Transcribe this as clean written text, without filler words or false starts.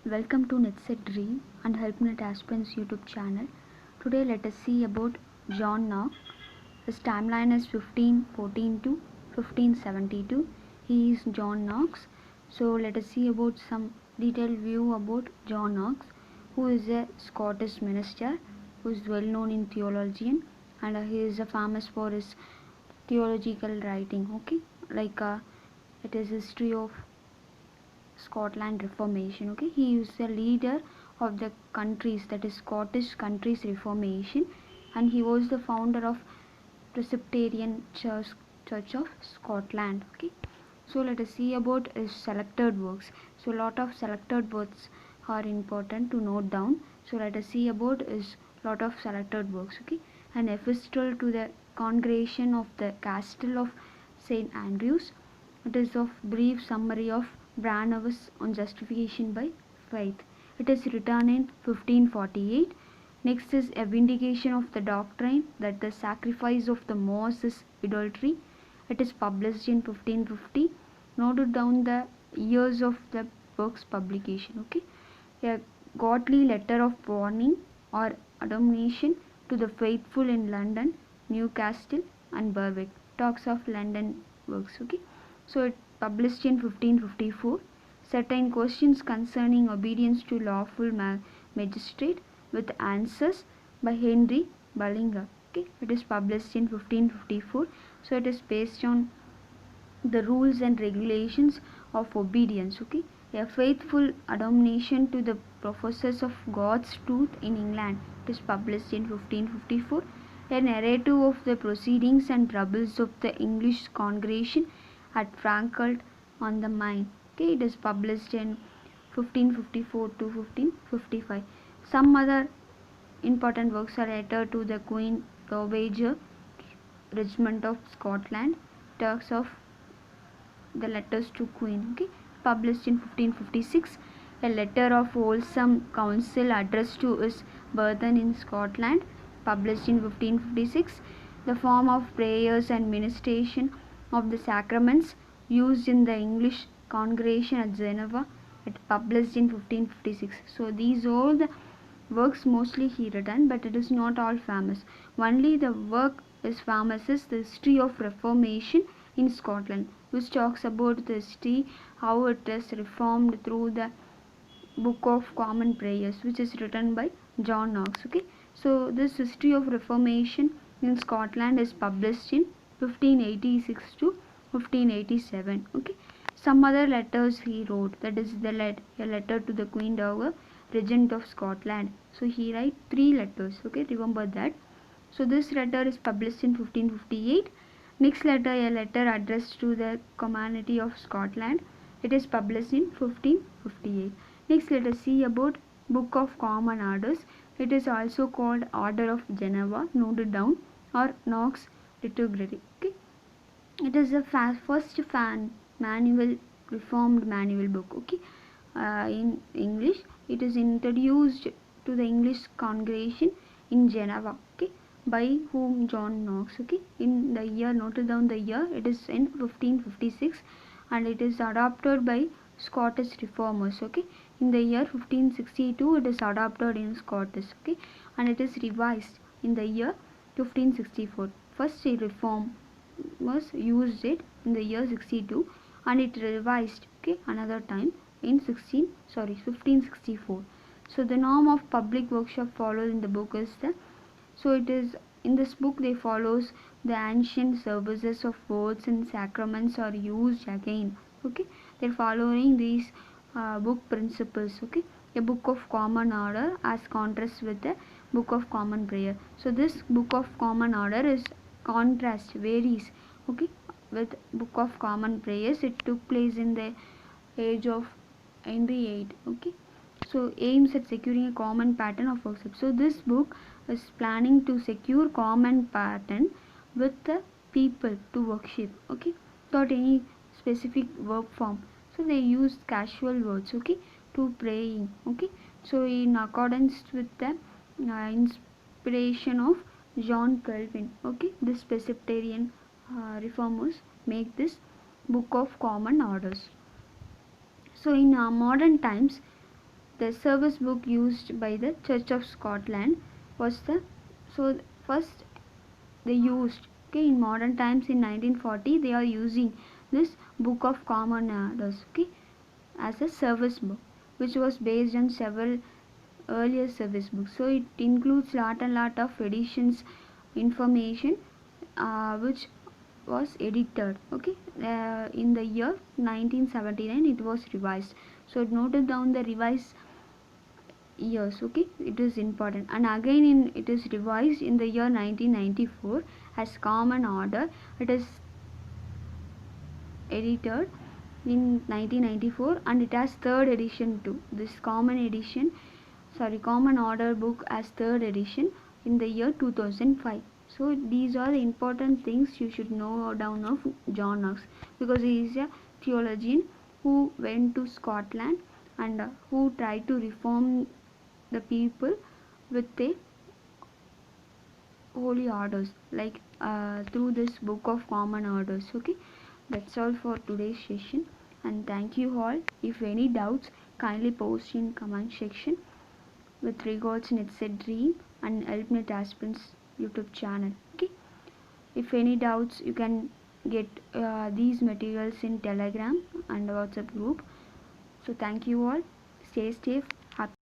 Welcome to NetSet Dream and HelpNet Aspirants YouTube channel. Today let us see about John Knox. His timeline is 1514 to 1572. He is John Knox. So let us see about some detailed view about John Knox, who is a Scottish minister, who is well known in theologian, and he is famous for his theological writing. Okay, it is history of Scotland Reformation. Okay, he is the leader of the countries, that is Scottish countries Reformation, and he was the founder of Presbyterian Church of Scotland. Okay, so let us see about his selected works. So lot of selected works are important to note down. So let us see about his lot of selected works. Okay, an epistle to the congregation of the Castle of St Andrews. It is of brief summary of Barnabas on justification by faith. It is written in 1548. Next is a vindication of the doctrine that the sacrifice of the mouse is idolatry. It is published in 1550. Noted down the years of the book's publication. Okay, a godly letter of warning or admonition to the faithful in London, Newcastle, and Berwick. Talks of London works. Okay, so it published in 1554. Certain questions concerning obedience to lawful magistrate with answers by Henry Bullinger. Okay, it is published in 1554. So it is based on the rules and regulations of obedience. Okay, a faithful admonition to the professors of God's truth in England. It is published in 1554. A narrative of the proceedings and troubles of the English congregation at Frankfurt on the Main. Okay, it is published in 1554 to 1555. Some other important works are letter to the Queen Dowager Regiment of Scotland, talks of the letters to Queen. Okay, published in 1556. A letter of wholesome counsel addressed to his brethren in Scotland, published in 1556. The form of prayers and ministration of the sacraments used in the English congregation at Geneva, it published in 1556. So these all the works mostly he written, but it is not all famous. Only the work is famous is the history of Reformation in Scotland, which talks about the history, how it is reformed through the Book of Common Prayers, which is written by John Knox. Okay, so this history of Reformation in Scotland is published in 1586 to 1587. Okay, some other letters he wrote, that is a letter to the Queen Dowager Regent of Scotland. So he write 3 letters. Okay, remember that. So this letter is published in 1558. Next letter, a letter addressed to the community of Scotland. It is published in 1558. Next, let us see about Book of Common Orders. It is also called Order of Geneva, noted down, or Knox Liturgy. Okay, it is the first manual, reformed manual book. Okay, in English, it is introduced to the English congregation in Geneva. Okay, by whom? John Knox. Okay, in the year, noted down the year, it is in 1556, and it is adopted by Scottish reformers. Okay, in the year 1562 it is adopted in Scottish. Okay, and it is revised in the year 1564. First reformers used it in the year 62, and it revised, okay, another time in 1564. So the norm of public workshop followed in the book is the, so it is in this book they follows the ancient services of words and sacraments are used again. Okay, they're following these book principles. Okay, a book of common order as contrast with the book of common prayer. So this book of common order is contrast, varies. Okay, with book of common prayers, it took place in the age of Henry VIII. Okay, so aims at securing a common pattern of worship. So this book is planning to secure common pattern with the people to worship. Okay, without any specific verb form. So they use casual words. Okay, to praying. Okay, so in accordance with the inspiration of John Calvin. Okay, this Presbyterian reformers make this book of common orders. So in modern times, The service book used by the Church of Scotland was the so first they used, okay, in modern times in 1940 they are using this Book of Common Orders, okay, as a service book, which was based on several earlier service books. So it includes lot and lot of editions, information, which was edited, okay, in the year 1979 it was revised. So noted down the revised years, okay, it is important. And again it is revised in the year 1994 as Common Order. It is edited in 1994 and it has third edition too. This Common Order book as third edition in the year 2005. So these are the important things you should know down of John Knox, because he is a theologian who went to Scotland and who tried to reform the people with a holy orders, like through this Book of Common Orders, okay. That's all for today's session, and thank you all. If any doubts, kindly post in comment section. With regards, it's a dream and HelpNet Aspirants YouTube channel, okay. If any doubts, you can get these materials in Telegram and WhatsApp group. So thank you all. Stay safe. Happy